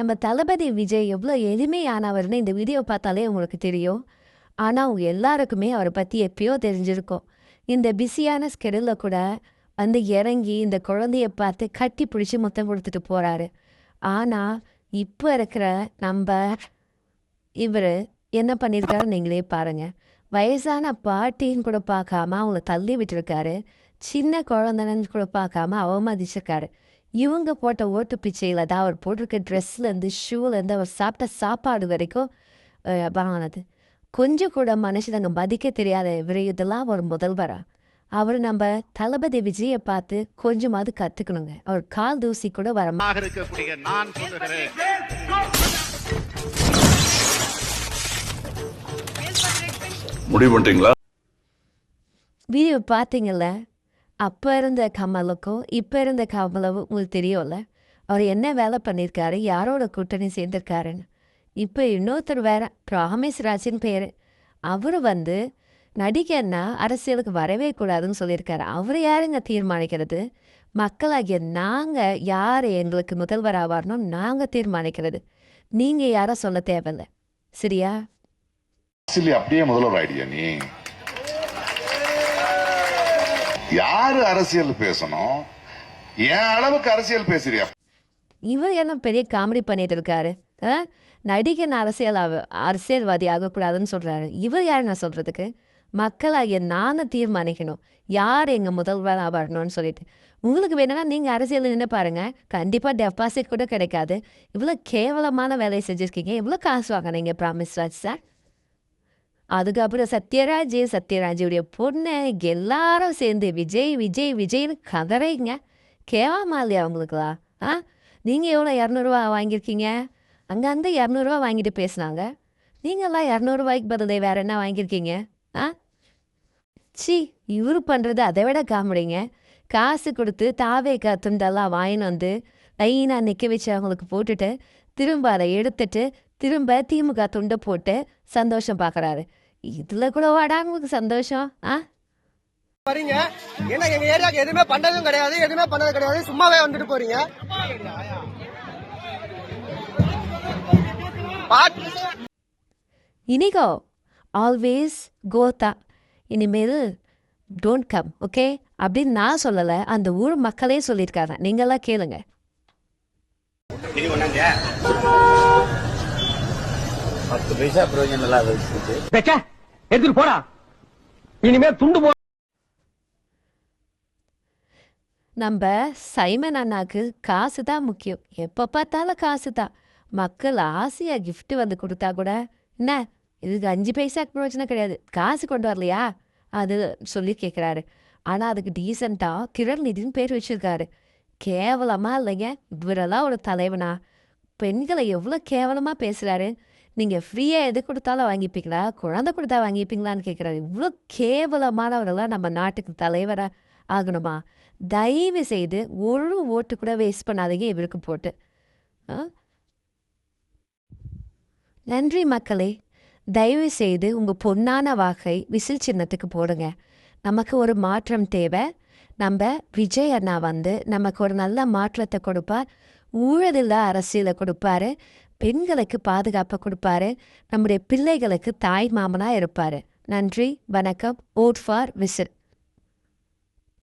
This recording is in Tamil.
நம்ம தளபதி விஜய் எவ்வளோ எளிமையானவர்னு இந்த வீடியோ பார்த்தாலே உங்களுக்கு தெரியும். ஆனால் அவங்க எல்லாருக்குமே அவரை பற்றி எப்பயோ தெரிஞ்சிருக்கும். இந்த பிஸியான ஸ்கெடியூலில் கூட வந்து இறங்கி இந்த குழந்தைய பார்த்து கட்டி பிடிச்சி முத்தம் கொடுத்துட்டு போகிறாரு. ஆனால் இப்போ இருக்கிற நம்ம இவர் என்ன பண்ணியிருக்காரு நீங்களே பாருங்கள். வயசான பாட்டின்னு கூட பார்க்காம அவங்கள தள்ளி விட்டுருக்காரு. சின்ன குழந்தைன்னு கூட பார்க்காம அவமதிச்சிருக்காரு. இவங்க போட்ட ஓட்டு பிச்சையில் தான் அவர் போட்டிருக்க ட்ரெஸ்லேருந்து ஷூலேருந்து அவர் சாப்பிட்ட சாப்பாடு வரைக்கும் வாங்கினது. கொஞ்சம் கூட மனுஷனுங்க மதிக்க தெரியாத இவர் இதெல்லாம் ஒரு முதல்வரா? அவர் நம்ம தளபதி விஜயை பார்த்து கொஞ்சமாவது கற்றுக்கணுங்க. அவர் கால் தூசி கூட வர முடிவு பண்ணிட்டீங்களா? வீடியோ பார்த்தீங்கல்ல? அப்போ இருந்த கமலுக்கும் இப்போ இருந்த கமலும் உங்களுக்கு தெரியும்ல. அவர் என்ன வேலை பண்ணியிருக்காரு, யாரோட கூட்டணி சேர்ந்திருக்காருன்னு. இப்போ இன்னொருத்தர் வேற ப்ராமிஸ் ராஜின்னு பேர். அவர் வந்து நடிகர்னா அரசியலுக்கு வரவே கூடாதுன்னு சொல்லியிருக்காரு. அவர் யாருங்க தீர்மானிக்கிறது? மக்களாகிய நாங்கள் யார் எங்களுக்கு முதல்வர் ஆவார்னோ நாங்கள் தீர்மானிக்கிறது. நீங்கள் யாரோ சொல்ல தேவையில்லை, சரியா? அப்படியே முதல்வர் ஆயிடியா நீ? யாரு அரசியல் பேசணும்? என் அளவுக்கு அரசியல் பேசுறியா? இவர் என்ன பெரிய காமெடி பண்ணிட்டு இருக்காரு. நடிகன் அரசியல்வாதி ஆகக்கூடாதுன்னு சொல்றாரு. இவர் யார் நான் சொல்றதுக்கு? மக்களாகிய நானும் தீர்மானிக்கணும் யார் எங்கள் முதல்வர் ஆகணும்னு சொல்லிட்டு. உங்களுக்கு வேணும்னா நீங்கள் அரசியல் நின்று பாருங்க, கண்டிப்பாக டெபாசிட் கூட கிடைக்காது. இவ்வளோ கேவலமான வேலையை செஞ்சுருக்கீங்க. எவ்வளோ காசு வாங்கினீங்க ப்ராமிஸ் ராஜ் சார்? அதுக்கப்புறம் சத்யராஜுடைய பொண்ணு எல்லாரும் சேர்ந்து விஜய் விஜய் விஜய்னு கதறைங்க. கேவாமா இல்லையா அவங்களுக்குலாம்? நீங்கள் எவ்வளோ 200 வாங்கியிருக்கீங்க? அங்கே 200 வாங்கிட்டு பேசுனாங்க. நீங்கள்லாம் 200 பதிலே வேறு என்ன வாங்கியிருக்கீங்க? சி, இவர் பண்ணுறது அதை விட காமெடிங்க. காசு கொடுத்து தாவேக்கா துண்டெல்லாம் வாங்கின்னு வந்து லைனாக நிற்க வச்சு அவங்களுக்கு போட்டுட்டு திரும்ப அதை எடுத்துட்டு திரும்ப திமுக துண்டை போட்டு சந்தோஷம் பார்க்குறாரு. இதில் கூட வாடா உங்களுக்கு சந்தோஷம்? வரீங்க ஏன்னா எங்க ஏரியாவுக்கு எதுவுமே பண்ணதும் கிடையாது, எதுவுமே பண்ணது கிடையாது, சும்மாவே வந்துட்டு போறீங்க. இனிகோ ஆல்வேஸ் கோதா, இனிமேல் டோன்ட் கம், ஓகே அப்படின்னு நான் சொல்லலை, அந்த ஊர் மக்களே சொல்லியிருக்காங்க. நீங்களாம் கேளுங்க. போடா இனிமே துண்டு போ. நம்ம சைமன் அண்ணாக்கு காசு தான் முக்கியம். எப்போ பார்த்தாலும் காசு தான். மக்கள் ஆசையாக கிஃப்ட் வந்து கொடுத்தா கூட என்ன இதுக்கு 5 பைசாக்கு பிரயோஜனம் கிடையாது, காசு கொண்டு வரலையா அது சொல்லி கேட்குறாரு. ஆனால் அதுக்கு டீசெண்டாக கிரண்நிதின்னு பேர் வச்சுருக்காரு. கேவலமாக இல்லைங்க? இவரெல்லாம் ஒரு தலைவனா? பெண்களை எவ்வளோ கேவலமாக பேசுகிறாரு. நீங்கள் ஃப்ரீயாக எது கொடுத்தாலும் வாங்கிப்பீங்களா, குழந்தை கொடுத்தா வாங்கிப்பீங்களான்னு கேட்குறாரு. இவ்வளோ கேவலமானவரெல்லாம் நம்ம நாட்டுக்கு தலைவராக ஆகணுமா? தயவு செய்து ஒரு ஓட்டு கூட வேஸ்ட் பண்ணாதீங்க இவருக்கு போட்டு. நன்றி மக்களே. தயவு செய்து உங்கள் பொன்னான வாக்கை விசில் சின்னத்துக்கு போடுங்க. நமக்கு ஒரு மாற்றம் தேவை. நம்ம விஜய் அண்ணா வந்து நமக்கு ஒரு நல்ல மாற்றத்தை கொடுப்பார். ஊழலில்லா அரசியலை கொடுப்பாரு. பெண்களுக்கு பாதுகாப்பை கொடுப்பாரு. நம்முடைய பிள்ளைகளுக்கு தாய் மாமனாக இருப்பார். நன்றி, வணக்கம். Vote for whistle.